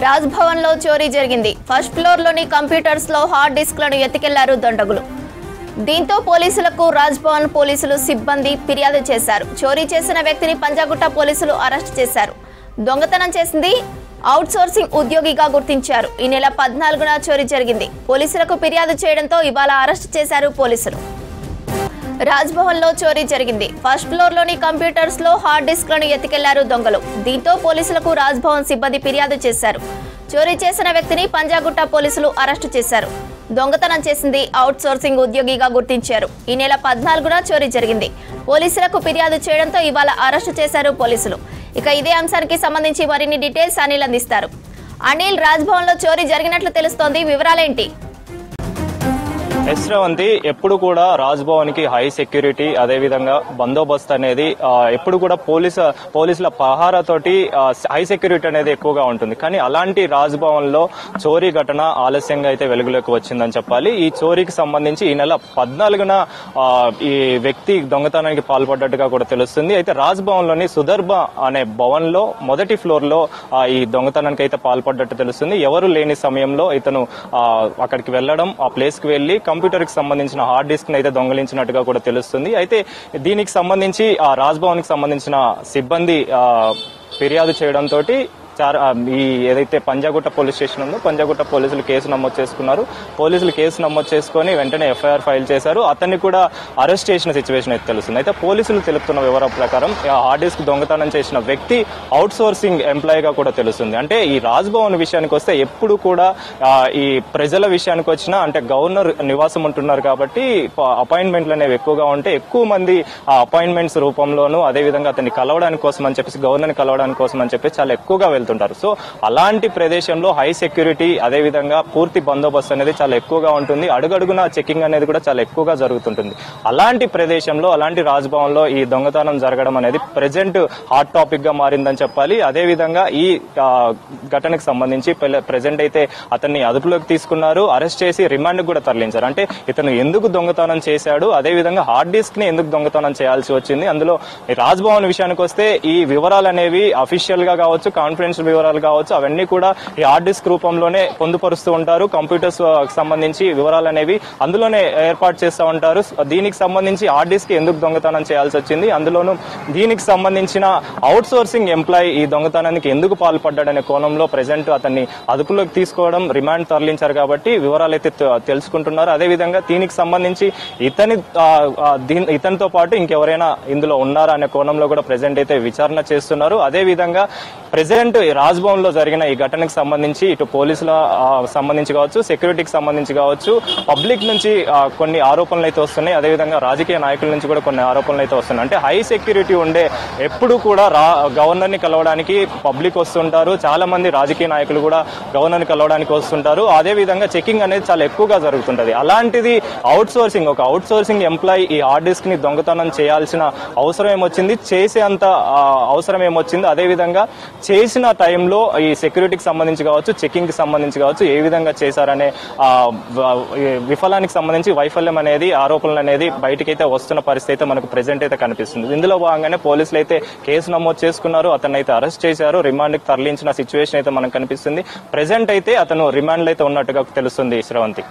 రాజ్భవన్ లో చోరీ జరిగింది. ఫస్ట్ ఫ్లోర్ లోని కంప్యూటర్స్ లో హార్డ్ డిస్క్లను ఎత్తుకెళ్లారు దుండగులు. దీంతో పోలీసులకు రాజ్భవన్ పోలీసులు సిబ్బంది ఫిర్యాదు చేశారు. చోరీ చేసిన వ్యక్తిని పంజాగుట్ట పోలీసులు అరెస్ట్ చేశారు. దొంగతనం చేసింది అవుట్ సోర్సింగ్ ఉద్యోగిగా గుర్తించారు. ఈ నెల 14న చోరీ జరిగింది. పోలీసులకు ఫిర్యాదు చేయడంతో ఇవాళ అరెస్ట్ చేశారు పోలీసులు. రాజ్భవన్ లో చోరీ జరిగింది. ఫస్ట్ ఫ్లోర్ లోని కంప్యూటర్స్ లో హార్డ్ డిస్క్లను ఎత్తుకెళ్లారు దొంగలు. దీంతో పోలీసులకు రాజ్భవన్ సిబ్బంది ఫిర్యాదు చేశారు. చోరీ చేసిన వ్యక్తిని పంజాగుట్ట పోలీసులు అరెస్టు చేశారు. దొంగతనం చేసింది అవుట్ సోర్సింగ్ ఉద్యోగిగా గుర్తించారు. ఈ నెల 14న చోరీ జరిగింది. పోలీసులకు ఫిర్యాదు చేయడంతో ఇవాళ అరెస్టు చేశారు పోలీసులు. ఇక ఇదే అంశానికి సంబంధించి మరిన్ని డీటెయిల్స్ అనిల్ అందిస్తారు. అనిల్, రాజ్భవన్ లో చోరీ జరిగినట్లు తెలుస్తోంది, వివరాలేంటి? శ్రవంతి, ఎప్పుడు కూడా రాజ్భవన్ కి హై సెక్యూరిటీ, అదే విధంగా బందోబస్తు అనేది ఎప్పుడు కూడా పోలీసుల పహారాతోటి హై సెక్యూరిటీ అనేది ఎక్కువగా ఉంటుంది. కానీ అలాంటి రాజ్భవన్ లో చోరీ ఘటన ఆలస్యంగా అయితే వెలుగులోకి వచ్చిందని చెప్పాలి. ఈ చోరీకి సంబంధించి ఈ నెల 14న ఈ వ్యక్తి దొంగతనానికి పాల్పడ్డట్టుగా కూడా తెలుస్తుంది. అయితే రాజ్భవన్ లోని సుదర్భ అనే భవన్ లో మొదటి ఫ్లోర్ లో ఈ దొంగతనానికి అయితే పాల్పడ్డట్టు తెలుస్తుంది. ఎవరు లేని సమయంలో ఇతను అక్కడికి వెళ్లడం, ఆ ప్లేస్ కి వెళ్లి కంప్యూటర్ కి సంబంధించిన హార్డ్ డిస్క్ అయితే దొంగలించినట్టుగా కూడా తెలుస్తుంది. అయితే దీనికి సంబంధించి ఆ రాజ్భవన్ కి సంబంధించిన సిబ్బంది ఫిర్యాదు చేయడంతో ఈ ఏదైతే పంజాగుట్ట పోలీస్ స్టేషన్ ఉందో పంజాగుట్ట పోలీసులు కేసు నమోదు చేసుకున్నారు. పోలీసులు కేసు నమోదు చేసుకుని వెంటనే ఎఫ్ఐఆర్ ఫైల్ చేశారు. అతన్ని కూడా అరెస్ట్ చేసిన సిచ్యువేషన్ అయితే తెలుస్తుంది. అయితే పోలీసులు తెలుపుతున్న వివరాల ప్రకారం హార్డ్ డిస్క్ దొంగతనం చేసిన వ్యక్తి అవుట్ సోర్సింగ్ ఎంప్లాయీగా కూడా తెలుస్తుంది. అంటే ఈ రాజ్భవన్ విషయానికి వస్తే ఎప్పుడు కూడా ఈ ప్రజల విషయానికి వచ్చినా, అంటే గవర్నర్ నివాసం ఉంటున్నారు కాబట్టి అపాయింట్మెంట్లు అనేవి ఎక్కువగా ఉంటే ఎక్కువ మంది ఆ అపాయింట్మెంట్స్ రూపంలోనూ, అదేవిధంగా అతన్ని కలవడానికి కోసం అని చెప్పేసి, గవర్నర్ని కలవడానికి కోసం అని చెప్పేసి చాలా ఎక్కువగా వెళ్తుంటారు. సో అలాంటి ప్రదేశంలో హై సెక్యూరిటీ, అదే విధంగా పూర్తి బందోబస్తు అనేది చాలా ఎక్కువగా ఉంటుంది. అడుగడుగున చెకింగ్ అనేది కూడా చాలా ఎక్కువగా జరుగుతుంటుంది. అలాంటి ప్రదేశంలో, అలాంటి రాజ్భవన్ లో ఈ దొంగతనం జరగడం అనేది ప్రెజెంట్ హాట్ టాపిక్ గా మారిందని చెప్పాలి. అదే విధంగా ఈ ఘటనకు సంబంధించి ప్రెజెంట్ అయితే అతన్ని అదుపులోకి తీసుకున్నారు. అరెస్ట్ చేసి రిమాండ్ కూడా తరలించారు. అంటే ఇతను ఎందుకు దొంగతనం చేశాడు, అదే విధంగా హార్డ్ డిస్క్ ని ఎందుకు దొంగతనం చేయాల్సి వచ్చింది, అందులో రాజ్భవన్ విషయానికి వస్తే ఈ వివరాలు అనేవి అఫీషియల్ గా కావచ్చు, కాన్ఫిడెన్షియల్ వివరాలు కావచ్చు, అవన్నీ కూడా ఈ హార్డ్ డిస్క్ రూపంలోనే పొందుపరుస్తూ ఉంటారు. కంప్యూటర్స్ సంబంధించి వివరాలు అనేవి అందులోనే ఏర్పాటు చేస్తూ ఉంటారు. దీనికి సంబంధించి హార్డ్ డిస్క్ ఎందుకు దొంగతనం చేయాల్సి వచ్చింది, అందులోనూ దీనికి సంబంధించిన అవుట్ సోర్సింగ్ ఎంప్లాయీ ఈ దొంగతనానికి ఎందుకు పాల్పడ్డాడనే కోణంలో ప్రెజెంట్ అతన్ని అదుపులోకి తీసుకోవడం, రిమాండ్ తరలించారు కాబట్టి వివరాలు అయితే తెలుసుకుంటున్నారు. అదేవిధంగా దీనికి సంబంధించి ఇతనితో పాటు ఇంకెవరైనా ఇందులో ఉన్నారా అనే కోణంలో కూడా ప్రెజెంట్ అయితే విచారణ చేస్తున్నారు. అదేవిధంగా ప్రెజెంట్ రాజ్భవన్ లో జరిగిన ఈ ఘటనకు సంబంధించి ఇటు పోలీసుల సంబంధించి కావచ్చు, సెక్యూరిటీకి సంబంధించి కావచ్చు, పబ్లిక్ నుంచి కొన్ని ఆరోపణలు అయితే వస్తున్నాయి. అదేవిధంగా రాజకీయ నాయకుల నుంచి కూడా కొన్ని ఆరోపణలు అయితే వస్తున్నాయి. అంటే హై సెక్యూరిటీ ఉండే ఎప్పుడు కూడా గవర్నర్ ని కలవడానికి పబ్లిక్ వస్తుంటారు. చాలా మంది రాజకీయ నాయకులు కూడా గవర్నర్ ని కలవడానికి వస్తుంటారు. అదే విధంగా చెకింగ్ అనేది చాలా ఎక్కువగా జరుగుతుంటది. అలాంటిది ఒక అవుట్ సోర్సింగ్ ఎంప్లాయీ ఈ హార్డ్ డిస్క్ ని దొంగతనం చేయాల్సిన అవసరం ఏమొచ్చింది, చేసేంత అవసరం ఏమొచ్చింది, అదే విధంగా చేసిన టైంలో ఈ సెక్యూరిటీకి సంబంధించి కావచ్చు, చెకింగ్ కి సంబంధించి కావచ్చు, ఏ విధంగా చేశారనే విఫలానికి సంబంధించి వైఫల్యం అనేది, ఆరోపణలు అనేది బయటకైతే వస్తున్న పరిస్థితి అయితే మనకు ప్రెజెంట్ అయితే కనిపిస్తుంది. ఇందులో భాగంగానే పోలీసులు అయితే కేసు నమోదు చేసుకున్నారు. అతన్ని అయితే అరెస్ట్ చేశారు. రిమాండ్ కి తరలించిన సిచ్యువేషన్ అయితే మనకు కనిపిస్తుంది. ప్రెజెంట్ అయితే అతను రిమాండ్ లో అయితే ఉన్నట్టుగా తెలుస్తుంది శ్రవంతి.